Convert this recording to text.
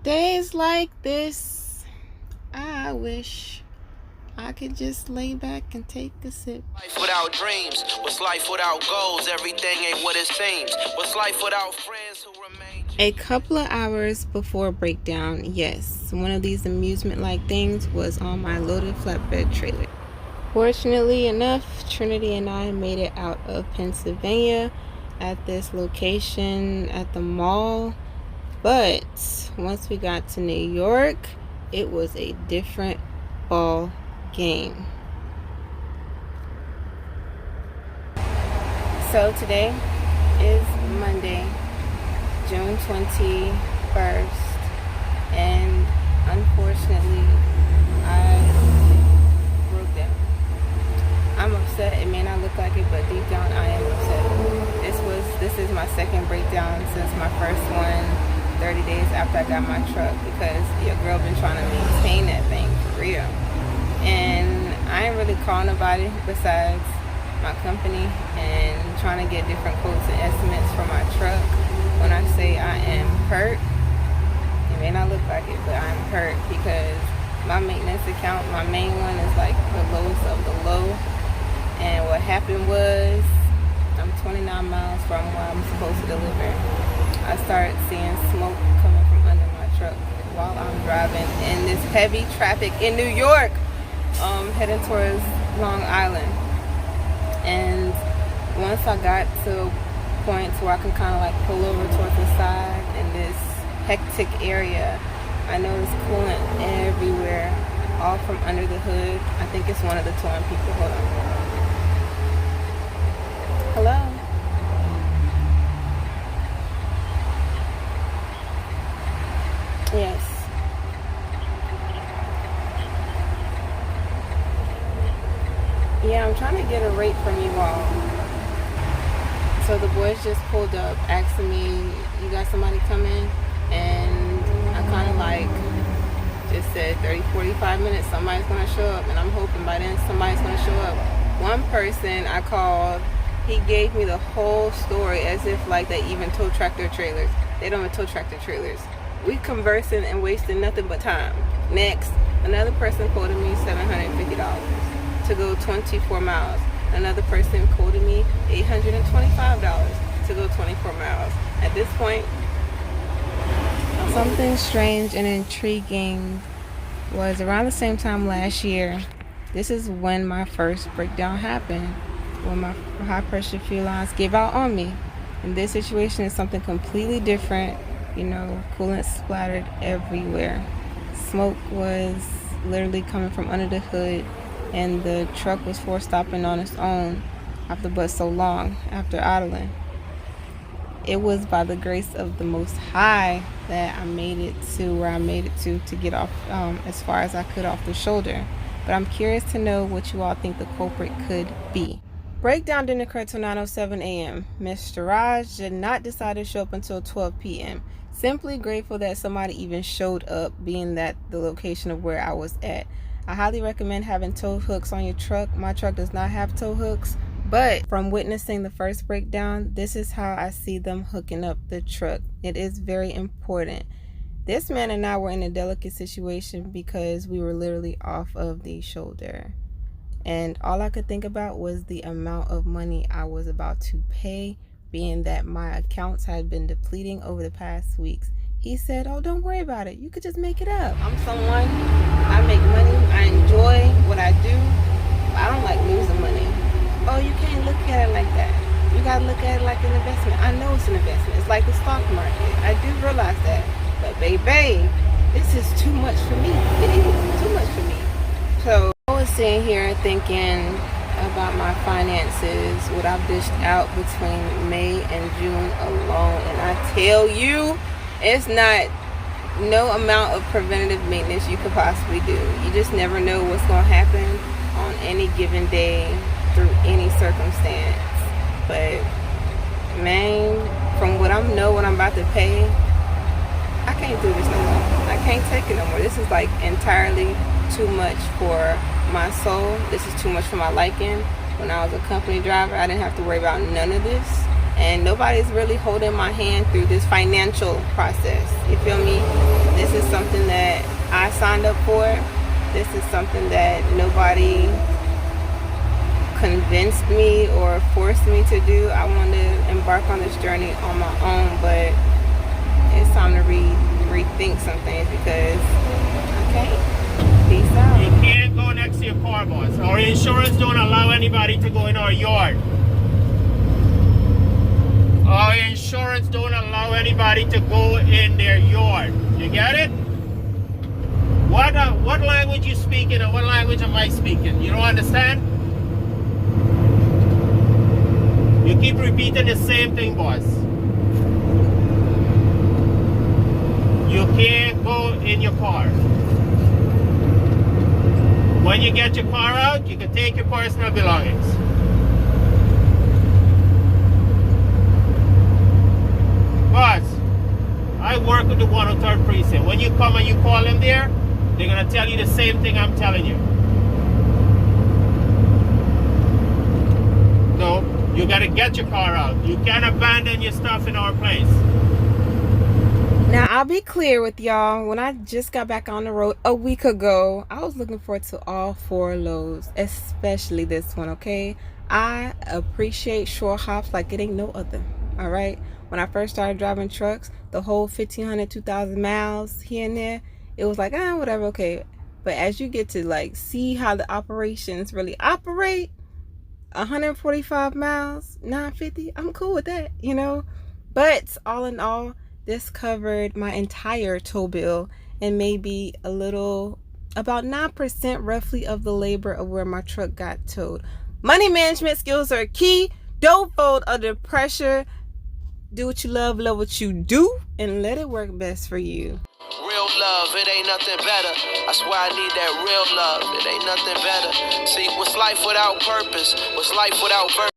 Days like this, I wish I could just lay back and take a sip. Life without dreams, what's life without goals? Everything ain't what it seems. What's life without friends who remain? A couple of hours before breakdown, yes, one of these amusement-like things was on my loaded flatbed trailer. Fortunately enough, Trinity and I made it out of Pennsylvania at this location at the mall. But once we got to New York, it was a different ball game. So today is Monday, June 21st, and unfortunately, I broke down. I'm upset. It may not look like it, but deep down, I am upset. This is my second breakdown since my first one 30 days after I got my truck, because your girl been trying to maintain that thing for real. And I ain't really calling nobody besides my company and trying to get different quotes and estimates for my truck. When I say I am hurt, it may not look like it, but I'm hurt because my maintenance account, my main one, is like the lowest of the low. And what happened was, I'm 29 miles from where I'm supposed to deliver. I started seeing smoke coming from under my truck while I'm driving in this heavy traffic in New York, heading towards Long Island. And once I got to a point where I can kind of like pull over towards the side in this hectic area, I noticed coolant everywhere, all from under the hood. I think it's one of the towing people. Hold on. Hello? Yes. Yeah, I'm trying to get a rate from you all. So the boys just pulled up asking me, you got somebody coming? And I kind of like just said 30, 45 minutes, somebody's going to show up. And I'm hoping by then somebody's going to show up. One person I called, he gave me the whole story as if like they even tow tractor trailers. They don't even tow tractor trailers. We conversing and wasting nothing but time. Next, another person quoted me $750 to go 24 miles. Another person quoted me $825 to go 24 miles. At this point, something strange and intriguing was around the same time last year. This is when my first breakdown happened, when my high pressure fuel lines gave out on me. And this situation is something completely different. You know, coolant splattered everywhere. Smoke was literally coming from under the hood, and the truck was forced stopping on its own after but so long after idling. It was by the grace of the Most High that I made it to where I made it to get off as far as I could off the shoulder. But I'm curious to know what you all think the culprit could be. Breakdown didn't occur till 9:07 a.m. Mr. Raj did not decide to show up until 12 p.m. Simply grateful that somebody even showed up, being that the location of where I was at. I highly recommend having tow hooks on your truck. My truck does not have tow hooks, but from witnessing the first breakdown, this is how I see them hooking up the truck. It is very important. This man and I were in a delicate situation because we were literally off of the shoulder. And all I could think about was the amount of money I was about to pay, being that my accounts had been depleting over the past weeks. He said, oh, don't worry about it. You could just make it up. I'm someone, I make money, I enjoy what I do, but I don't like losing money. Oh, you can't look at it like that. You gotta look at it like an investment. I know it's an investment. It's like the stock market. I do realize that. But baby, this is too much for me. It is too much for me. So I was sitting here thinking about my finances, what I've dished out between May and June alone. And I tell you, it's not no amount of preventative maintenance you could possibly do. You just never know what's going to happen on any given day through any circumstance. But man, from what I know what I'm about to pay, I can't do this no more. I can't take it no more. This is like entirely too much for my soul. This is too much for my liking. When I was a company driver, I didn't have to worry about none of this. And nobody's really holding my hand through this financial process. You feel me? This I signed up for. This is something that nobody convinced me or forced me to do. I wanted to embark on this journey on my own, but it's time to rethink some things because I can't. Peace out. You can't go next to your car, boss. Our insurance don't allow anybody to go in our yard. Our insurance don't allow anybody to go in their yard. You get it? What language you speaking and what language am I speaking? You don't understand? You keep repeating the same thing, boss. You can't go in your car. When you get your car out, you can take your personal belongings. Boss, I work with the 103rd precinct. When you come and you call them there, they're going to tell you the same thing I'm telling you. So, you got to get your car out. You can't abandon your stuff in our place. Now, I'll be clear with y'all. When I just got back on the road a week ago, I was looking forward to all 4 loads, especially this one, okay? I appreciate short hops like it ain't no other, all right? When I first started driving trucks, the whole 1,500, 2,000 miles here and there, it was like, whatever, okay. But as you get to, like, see how the operations really operate, 145 miles, 950, I'm cool with that, you know? But all in all, this covered my entire tow bill and maybe about 9% roughly of the labor of where my truck got towed. Money management skills are key. Don't fold under pressure. Do what you love what you do, and let it work best for you. Real love, it ain't nothing better. That's why I need that real love. It ain't nothing better. See, what's life without purpose? What's life without verse?